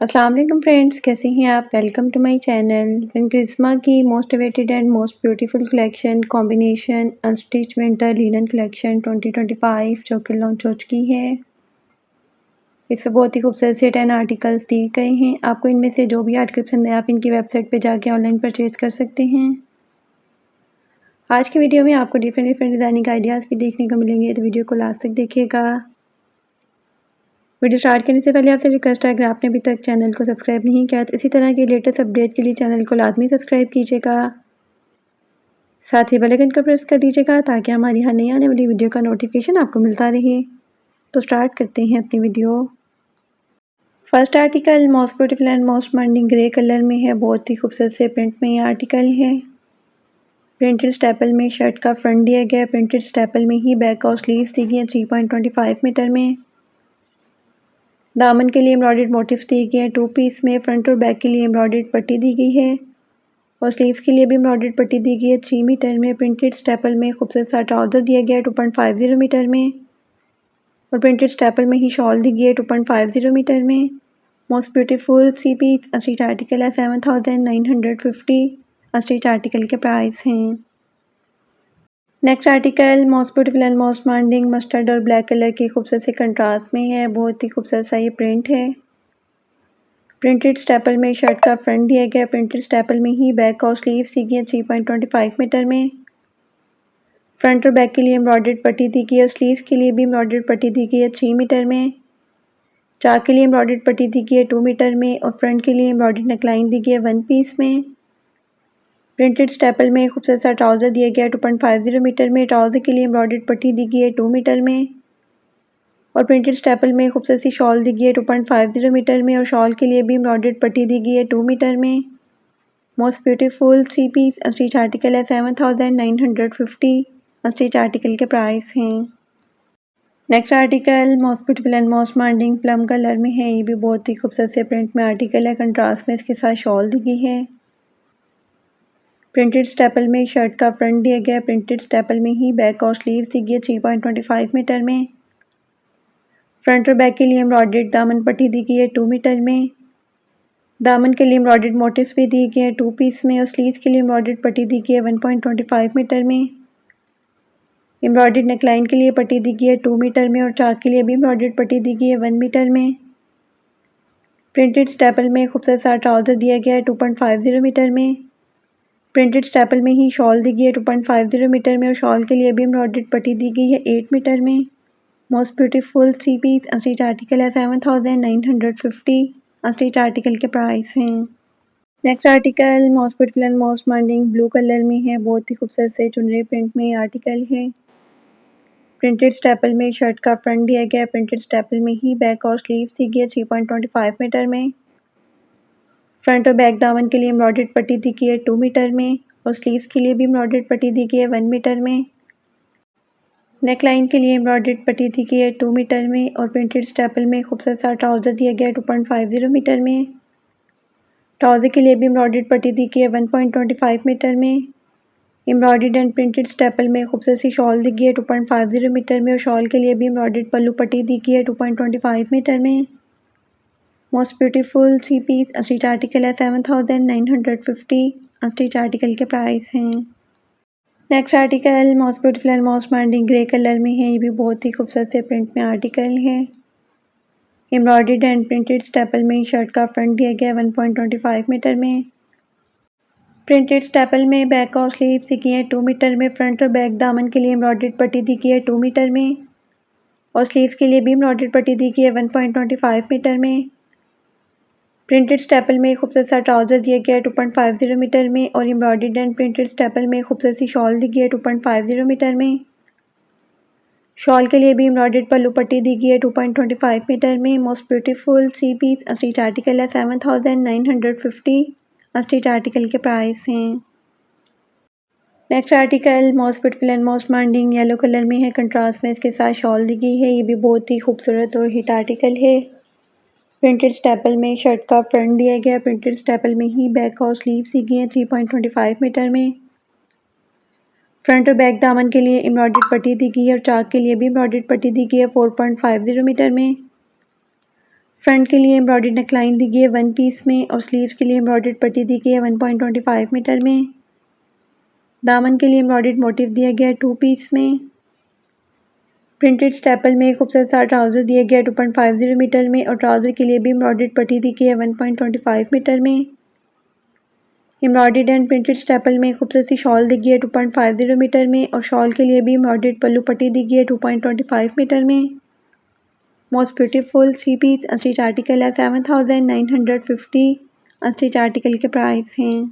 अस्सलाम वालेकुम फ्रेंड्स, कैसे हैं आप। Welcome to my channel. Karishma की most awaited and most beautiful collection combination unstitch winter linen collection 2025 जो कि लॉन्च हो चुकी है। इसमें बहुत ही खूबसूरत से 10 आर्टिकल्स दिए गए हैं। आपको इनमें से जो भी आर्टिकल पसंद है आप इनकी वेबसाइट पे जाके ऑनलाइन परचेज़ कर सकते हैं। आज की वीडियो में आपको डिफरेंट डिज़ाइनिंग आइडियाज़ भी देखने को मिलेंगे, तो वीडियो को लास्ट तक देखिएगा। वीडियो स्टार्ट करने से पहले आपसे रिक्वेस्ट है, अगर आपने अभी तक चैनल को सब्सक्राइब नहीं किया तो इसी तरह की लेटेस्ट अपडेट के लिए चैनल को लाजमी सब्सक्राइब कीजिएगा। साथ ही बेल आइकन को प्रेस कर दीजिएगा ताकि हमारी हर नई आने वाली वीडियो का नोटिफिकेशन आपको मिलता रहे। तो स्टार्ट करते हैं अपनी video. First article most beautiful and most demanding grey colour में है। बहुत ही खूबसूरत से प्रिंट में ये आर्टिकल है। प्रिंटेड स्टेपल में शर्ट का फ्रंट दिया गया है। प्रिंटेड स्टेपल में ही बैक और स्लीव्स दी गई हैं 3.25 मीटर में। दामन के लिए एम्ब्रॉयडर्ड मोटिव्स दिए गए हैं 2 पीस में। फ्रंट और बैक के लिए एम्ब्रॉयडर्ड पट्टी दी गई है और स्लीव्स के लिए भी एम्ब्रॉयडर्ड पट्टी दी गई है 3 मीटर में। प्रिंटेड स्टेपल में खूबसूरत सा ट्राउज़र दिया गया है 2.50 मीटर में और प्रिंटेड स्टेपल में ही शॉल दी गई है 2.50 मीटर में। मोस्ट ब्यूटीफुल 3 पीस अस्टिच आर्टिकल है 7950 अस्टिच आर्टिकल के प्राइस हैं। Next article most beautiful and most demanding mustard और ब्लैक कलर की खूबसूरत से कंट्रास्ट में है। बहुत ही खूबसूरत सा ये प्रिंट है। प्रिंटेड स्टेपल में शर्ट का फ्रंट दिया गया। प्रिंटेड स्टेपल में ही बैक और स्लीव्स दी गई है 3.25 मीटर में। फ्रंट और बैक के लिए एम्ब्रॉयडर्ड पट्टी दी गई है और स्लीव्स के लिए भी एम्ब्रॉयडर्ड पट्टी दी गई है 3 मीटर में। चाक के लिए एम्ब्रॉयडर्ड पट्टी दी गई है 2 मीटर में और फ्रंट के लिए एम्ब्रॉयडर्ड नेकलाइन दी गई है 1 पीस में। प्रिंटेड स्टेपल में खूबसूरत सा ट्राउज़र दिया गया है 2.50 मीटर में। ट्राउज़र के लिए एम्ब्रॉयडर्ड पट्टी दी गई है 2 मीटर में और प्रिंटेड स्टेपल में खूबसूरत सी शॉल दी गई है 2.50 मीटर में और शॉल के लिए भी एम्ब्रॉयडर्ड पट्टी दी गई है 2 मीटर में। मोस्ट ब्यूटीफुल 3 पीस अस्टिच आर्टिकल है 7950 अस्टिच आर्टिकल के प्राइस हैं। Next article most beautiful and most demanding plum colour में है। ये भी बहुत ही खूबसूरत से प्रिंट में आर्टिकल है। कंट्रास्ट में इसके साथ शॉल दी गई है। प्रिंटेड स्टेपल में शर्ट का फ्रंट दिया गया है। प्रिंटेड स्टेपल में ही बैक और स्लीव्स दी गई है 3.25 मीटर में। फ्रंट और बैक के लिए एम्ब्रॉयडर्ड दामन पट्टी दी गई है 2 मीटर में। दामन के लिए एम्ब्रॉयडर्ड मोटिव्स भी दिए गए हैं 2 पीस में और स्लीव्स के लिए एम्ब्रॉयडर्ड पट्टी दी गई है 1.25 मीटर में। एम्ब्रॉयडर्ड नेकलाइन के लिए पट्टी दी गई है 2 मीटर में और चाक के लिए भी एम्ब्रॉयडर्ड पट्टी दी गई है 1 मीटर में। प्रिंटेड स्टेपल में खूबसूरत सा ट्राउज़र दिया गया है 2.50 मीटर में। प्रिंटेड स्टेपल में ही शॉल दी गई है 2.50 मीटर में और शॉल के लिए भी एम्ब्रॉयडर्ड पट्टी दी गई है 8 मीटर में। मोस्ट ब्यूटीफुल 3 पीस अस्टिच आर्टिकल है 7950 अस्टिच आर्टिकल के प्राइस हैं। Next article most beautiful and most demanding blue colour में है। बहुत ही खूबसूरत से चुनरी प्रिंट में आर्टिकल है। प्रिंटेड स्टेपल में शर्ट का फ्रंट दिया गया है। प्रिंटेड स्टेपल में ही बैक और स्लीव्स दी गई है 3.25 मीटर में। फ्रंट और बैक दामन के लिए एम्ब्रॉयडर्ड पट्टी दी गई है 2 मीटर में और स्लीव्स के लिए भी एम्ब्रॉयडर्ड पट्टी दी गई है 1 मीटर में। नेकलाइन के लिए एम्ब्रॉयडर्ड पट्टी दी गई है 2 मीटर में और प्रिंटेड स्टेपल में खूबसूरत सा ट्राउज़र दिया गया है 2.50 मीटर में। ट्राउज़र के लिए भी एम्ब्रॉयडर्ड पट्टी दी गई है 1.25 मीटर में। एम्ब्रॉयडर्ड एंड प्रिंटेड स्टेपल में खूबसूरत सी शॉल दी गई है 2.50 मीटर में और शॉल के लिए भी एम्ब्रॉयडर्ड पल्लू पट्टी दी गई है 2.25 मीटर में। मोस्ट ब्यूटीफुल 3 पीस अस्टिच आर्टिकल है 7950 अस्टिच आर्टिकल के प्राइस हैं। Next article most beautiful and most demanding grey colour में है। ये भी बहुत ही खूबसूरत से प्रिंट में आर्टिकल है। एम्ब्रॉयडर्ड एंड प्रिंटेड स्टेपल में शर्ट का फ्रंट दिया गया है 1.25 मीटर में। प्रिंटेड स्टेपल में बैक और स्लीव्स दी गई है 2 मीटर में। फ्रंट और बैक दामन के लिए एम्ब्रॉयडर्ड पट्टी दी गई है 2 मीटर में और स्लीव्स के लिए भी एम्ब्रॉयडर्ड पट्टी दी गई है 1.25 मीटर में। प्रिंटेड स्टेपल में खूबसूरत सा ट्राउज़र दिया गया है 2.50 मीटर में और एम्ब्रॉयडर्ड एंड प्रिंटेड स्टेपल में खूबसूरत सी शॉल दी गई है 2.50 मीटर में। शॉल के लिए भी एम्ब्रॉयडर्ड पल्लू पट्टी दी गई है 2.25 मीटर में। मोस्ट ब्यूटीफुल 3 पीस अस्टिच आर्टिकल है 7950 अस्टिच आर्टिकल के प्राइस हैं। Next article most beautiful and most demanding yellow colour में है। कंट्रास्ट में इसके साथ शॉल दी गई है। ये भी बहुत ही खूबसूरत और हिट आर्टिकल है। प्रिंटेड स्टेपल में शर्ट का फ्रंट दिया गया है। प्रिंटेड स्टेपल में ही बैक और स्लीव्स दी गई हैं 3.25 मीटर में। फ्रंट और बैक दामन के लिए एम्ब्रॉयडर्ड पट्टी दी गई है और चाक के लिए भी एम्ब्रॉयडर्ड पट्टी दी गई है 4.50 मीटर में। फ्रंट के लिए एम्ब्रॉयडर्ड नेकलाइन दी गई है 1 पीस में और स्लीव्स के लिए एम्ब्रॉयडर्ड पट्टी दी गई है 1.25 मीटर में। दामन के लिए एम्ब्रॉयडर्ड मोटिव दिया गया है 2 पीस में। प्रिंटेड स्टेपल में खूबसूरत सा ट्राउज़र दिया गया है 2.50 मीटर में और ट्राउज़र के लिए भी एम्ब्रॉयडर्ड पट्टी दी गई है 1.25 मीटर में। एम्ब्रॉयडर्ड एंड प्रिंटेड स्टेपल में खूबसूरत सी शॉल दी गई है 2.50 मीटर में और शॉल के लिए भी एम्ब्रॉयडर्ड पल्लू पट्टी दी गई है 2.25 मीटर में। Most beautiful 3 piece unstitch article है 7950। अनस्टिच आर्टिकल के प्राइस हैं।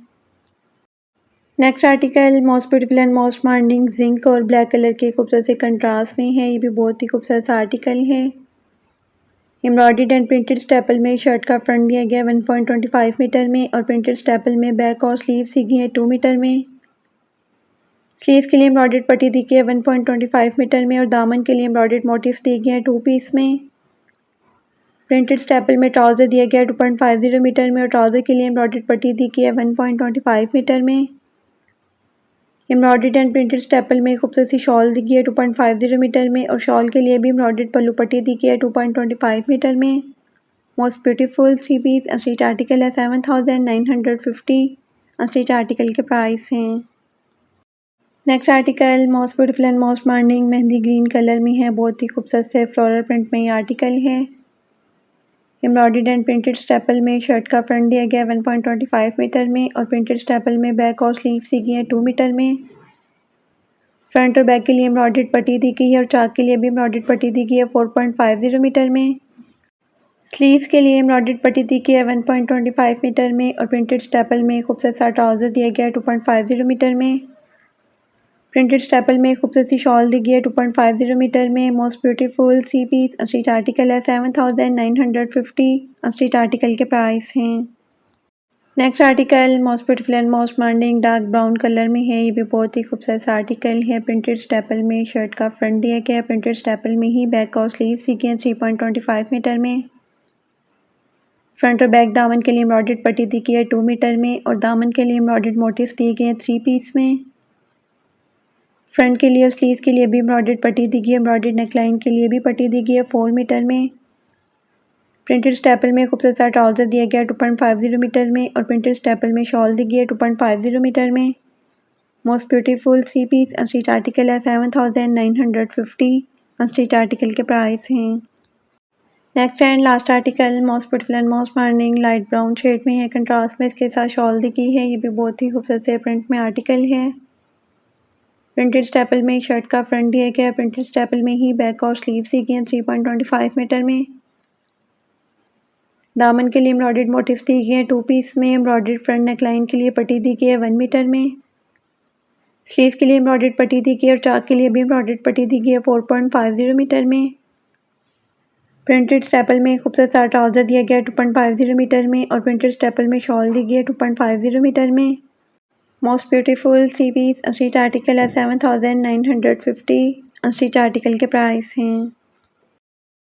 Next article most beautiful and most moderning zinc और ब्लैक कलर के खूबसूरत से कंट्रास्ट में है। ये भी बहुत ही खूबसूरत सा आर्टिकल है। एम्ब्रॉयडर्ड एंड प्रिंटेड स्टेपल में शर्ट का फ्रंट दिया गया 1.25 मीटर में और प्रिंटेड स्टेपल में बैक और स्लीव्स दी गई है 2 मीटर में। स्लीव्स के लिए एम्ब्रॉयडर्ड पट्टी दी गई है 1.25 मीटर में और दामन के लिए एम्ब्रॉयडर्ड मोटिव्स दिए गए हैं 2 पीस में। प्रिंटेड स्टेपल में ट्राउज़र दिया गया है 2.50 मीटर में और ट्राउज़र के लिए एम्ब्रॉयडर्ड पट्टी दी गई है 1.25 मीटर में। एम्ब्रॉयडर्ड एंड प्रिंटेड स्टेपल में खूबसूरत सी शॉल दी गई है 2.50 मीटर में और शॉल के लिए भी एम्ब्रॉयडर्ड पल्लू पट्टी दी गई है 2.25 मीटर में। Most beautiful 3 piece unstitch article है 7950। अनस्टिच आर्टिकल के प्राइस हैं। Next article most beautiful and most moderning mehndi green colour में है। बहुत ही खूबसूरत से फ्लोरल प्रिंट में ये आर्टिकल है। एम्ब्रॉयडर्ड एंड प्रिंटेड स्टेपल में शर्ट का फ्रंट दिया गया है 1.25 मीटर में और प्रिंटेड स्टेपल में बैक और स्लीव्स दी गई है 2 मीटर में। फ्रंट और बैक के लिए एम्ब्रॉयडर्ड पट्टी दी गई है और चाक के लिए भी एम्ब्रॉयडर्ड पट्टी दी गई है 4.50 मीटर में। स्लीव्स के लिए एम्ब्रॉयडर्ड पट्टी दी गई है 1.25 मीटर में और प्रिंटेड स्टेपल में खूबसूरत सा ट्राउज़र दिया गया है 2.50 मीटर में। प्रिंटेड स्टेपल में खूबसूरत सी शॉल दी गई है 2.50 मीटर में। Most beautiful 3 piece unstitch article है 7950। अनस्टिच आर्टिकल के प्राइस हैं। Next article most beautiful and most moderning dark brown colour में है। ये भी बहुत ही खूबसूरत सा आर्टिकल है। प्रिंटेड स्टेपल में शर्ट का फ्रंट दिया गया है। प्रिंटेड स्टेपल में ही बैक और स्लीव्स दी गई हैं 3.25 मीटर में। फ्रंट और बैक दामन के लिए एम्ब्रॉयडर्ड पट्टी दी गई है 2 मीटर में और दामन के लिए एम्ब्रॉयडर्ड मोटिव्स दिए गए हैं 3 पीस में। फ्रंट के लिए और स्लीव्स के लिए भी एम्ब्रॉयडर्ड पट्टी दी गई है। एम्ब्रॉयडर्ड नेकलाइन के लिए भी पट्टी दी गई है 4 मीटर में। प्रिंटेड स्टेपल में खूबसूरत सा ट्राउज़र दिया गया है 2.50 मीटर में और प्रिंटेड स्टेपल में शॉल दी गई है 2.50 मीटर में। Most beautiful 3 piece unstitch article है 7950। अनस्टिच आर्टिकल के प्राइस हैं। Next and last article most beautiful and most moderning light brown shade में है। कंट्रास्ट में इसके साथ शॉल दी गई है। ये भी बहुत ही खूबसूरत से प्रिंट में आर्टिकल है। प्रिंटेड स्टेपल में शर्ट का फ्रंट दिया गया है। प्रिंटेड स्टेपल में ही बैक और स्लीव्स दी गई हैं 3.25 मीटर में। दामन के लिए एम्ब्रॉयडर्ड मोटिव्स दी गए हैं 2 पीस में। एम्ब्रॉयडर्ड फ्रंट नेकलाइन के लिए पट्टी दी गई है 1 मीटर में। स्लीव्स के लिए एम्ब्रॉयडर्ड पट्टी दी गई है और चाक के लिए भी एम्ब्रॉयडर्ड पट्टी दी गई है 4.50 मीटर में। प्रिंटेड स्टेपल में खूबसूरत सा ट्राउज़र दिया गया है 2.50 मीटर में और प्रिंटेड स्टेपल में शॉल दी गई है 2.50 मीटर में। Most beautiful 3 piece unstitch article है 7950। अनस्टिच आर्टिकल के प्राइस हैं।